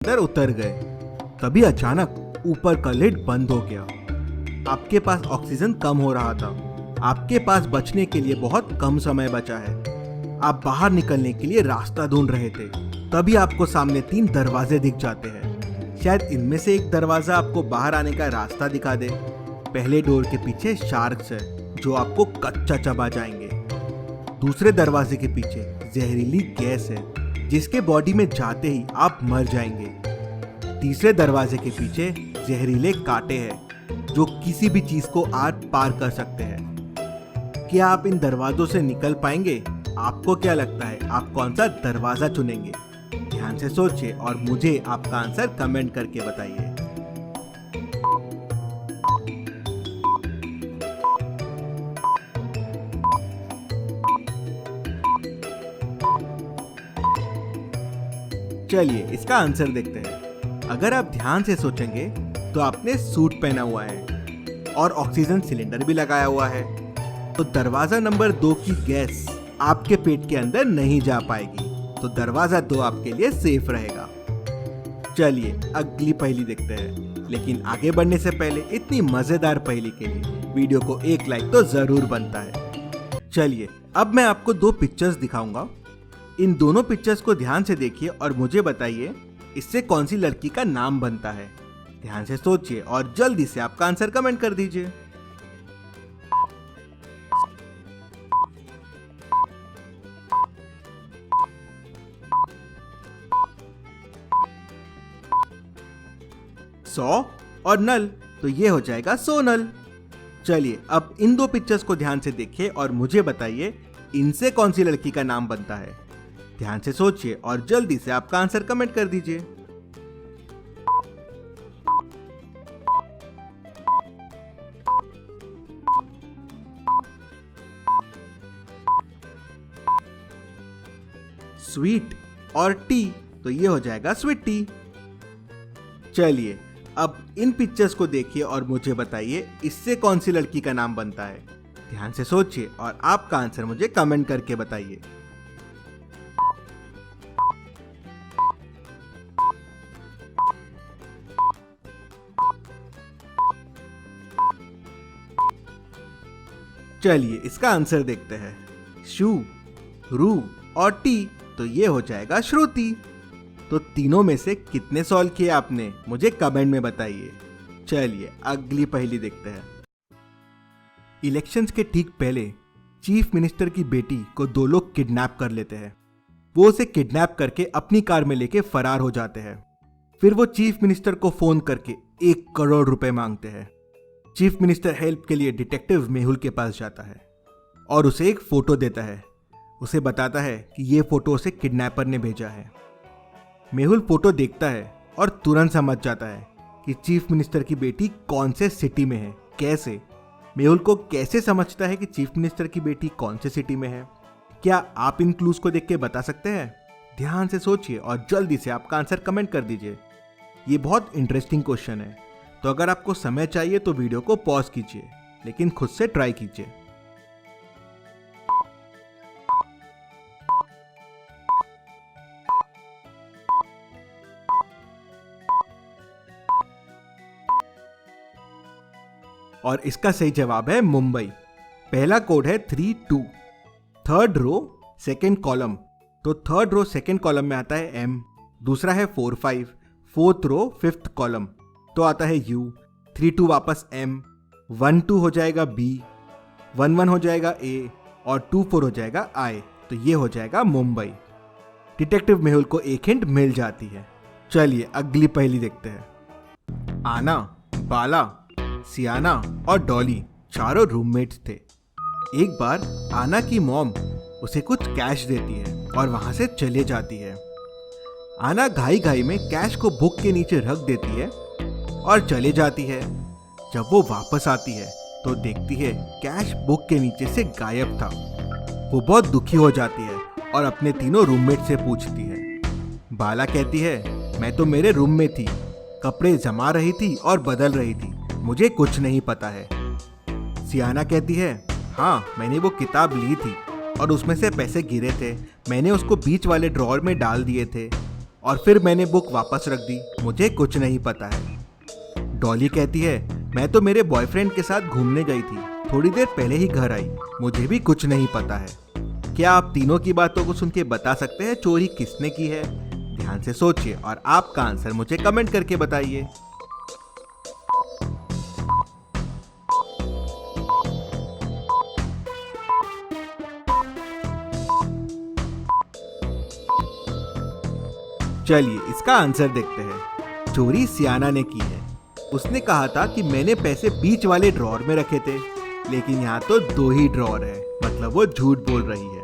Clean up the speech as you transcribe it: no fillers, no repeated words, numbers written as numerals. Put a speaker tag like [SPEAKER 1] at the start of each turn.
[SPEAKER 1] अंदर उतर गए। तभी अचानक ऊपर का लिड बंद हो गया। आपके पास ऑक्सीजन कम हो रहा था। आपके पास बचने के लिए बहुत कम समय बचा है। आप बाहर निकलने के लिए रास्ता ढूंढ रहे थे। तभी आपको सामने 3 दरवाजे दिख जाते हैं। शायद इनमें से एक दरवाजा आपको बाहर आने का रास्ता दिखा दे। पहले डोर के पीछे शार्क्स है जो आपको कच्चा चबा जाएंगे। दूसरे दरवाजे के पीछे जहरीली गैस है जिसके बॉडी में जाते ही आप मर जाएंगे। तीसरे दरवाजे के पीछे जहरीले कांटे हैं जो किसी भी चीज को आर पार कर सकते हैं। क्या आप इन दरवाजों से निकल पाएंगे? आपको क्या लगता है, आप कौन सा दरवाजा चुनेंगे? ध्यान से सोचिए और मुझे आपका आंसर कमेंट करके बताइए। चलिए इसका आंसर देखते हैं। अगर आप ध्यान से सोचेंगे तो आपने सूट पहना हुआ है और ऑक्सीजन सिलेंडर भी लगाया हुआ है, तो दरवाजा नंबर 2 की गैस आपके पेट के अंदर नहीं जा पाएगी, तो दरवाजा 2 आपके लिए सेफ रहेगा। चलिए अगली पहेली देखते हैं, लेकिन आगे बढ़ने से पहले इतनी मजेदार पहेली के लिए वीडियो को एक लाइक तो जरूर बनता है। चलिए अब मैं आपको 2 पिक्चर्स दिखाऊंगा। इन दोनों पिक्चर्स को ध्यान से देखिए और मुझे बताइए इससे कौन सी लड़की का नाम बनता है। ध्यान से सोचिए और जल्दी से आपका आंसर कमेंट कर दीजिए। सौ और नल, तो ये हो जाएगा सोनल। चलिए अब इन 2 पिक्चर्स को ध्यान से देखिए और मुझे बताइए इनसे कौन सी लड़की का नाम बनता है। ध्यान से सोचिए और जल्दी से आपका आंसर कमेंट कर दीजिए। स्वीट और टी, तो ये हो जाएगा स्वीट टी। चलिए अब इन पिक्चर्स को देखिए और मुझे बताइए इससे कौन सी लड़की का नाम बनता है। ध्यान से सोचिए और आपका आंसर मुझे कमेंट करके बताइए। चलिए इसका आंसर देखते हैं। शू, रू और टी, तो ये हो जाएगा श्रुति। तो तीनों में से कितने सॉल्व किए आपने, मुझे कमेंट में बताइए। चलिए अगली पहेली देखते हैं। इलेक्शंस के ठीक पहले चीफ मिनिस्टर की बेटी को 2 लोग किडनैप कर लेते हैं। वो उसे किडनैप करके अपनी कार में लेके फरार हो जाते हैं। फिर वो चीफ मिनिस्टर को फोन करके 1 करोड़ रुपए मांगते हैं। चीफ मिनिस्टर हेल्प के लिए डिटेक्टिव मेहुल के पास जाता है और उसे एक फोटो देता है। उसे बताता है कि ये फोटो उसे किडनैपर ने भेजा है। मेहुल फोटो देखता है और तुरंत समझ जाता है कि चीफ मिनिस्टर की बेटी कौन से सिटी में है। कैसे? मेहुल को कैसे समझता है कि चीफ मिनिस्टर की बेटी कौन से सिटी में है? क्या आप इन क्लूज को देख के बता सकते हैं? ध्यान से सोचिए और जल्दी से आपका आंसर कमेंट कर दीजिए। ये बहुत इंटरेस्टिंग क्वेश्चन है, तो अगर आपको समय चाहिए तो वीडियो को पॉज कीजिए, लेकिन खुद से ट्राई कीजिए। और इसका सही जवाब है मुंबई। पहला कोड है 32। थर्ड रो सेकेंड कॉलम, तो थर्ड रो सेकेंड कॉलम में आता है M। दूसरा है 45, फोर्थ रो फिफ्थ कॉलम, तो आता है U। 32 वापस M, 12 हो जाएगा B, 11 हो जाएगा A और 24 हो जाएगा I, तो ये हो जाएगा मुंबई। डिटेक्टिव मेहुल को एक हिंट मिल जाती है। चलिए अगली पहेली देखते हैं। आना, बाला, सियाना और डॉली चारों रूममेट्स थे। एक बार आना की मॉम उसे कुछ कैश देती है और वहां से चले जाती है। आना घाई घाई में कैश को बुक के नीचे रख देती है और चले जाती है। जब वो वापस आती है तो देखती है कैश बुक के नीचे से गायब था। वो बहुत दुखी हो जाती है और अपने तीनों रूममेट से पूछती है। बाला कहती है, मैं तो मेरे रूम में थी, कपड़े जमा रही थी और बदल रही थी, मुझे कुछ नहीं पता है। सियाना कहती है, हाँ मैंने वो किताब ली थी और उसमें से पैसे गिरे थे, मैंने उसको बीच वाले ड्रॉअर में डाल दिए थे और फिर मैंने बुक वापस रख दी, मुझे कुछ नहीं पता है। डॉली कहती है, मैं तो मेरे बॉयफ्रेंड के साथ घूमने गई थी, थोड़ी देर पहले ही घर आई, मुझे भी कुछ नहीं पता है। क्या आप तीनों की बातों को सुन के बता सकते हैं चोरी किसने की है? ध्यान से सोचिए और आपका आंसर मुझे कमेंट करके बताइए। चलिए इसका आंसर देखते हैं। चोरी सियाना ने की है। उसने कहा था कि मैंने पैसे बीच वाले ड्रॉअर में रखे थे, लेकिन यहाँ तो 2 ही ड्रॉअर है, मतलब वो झूठ बोल रही है।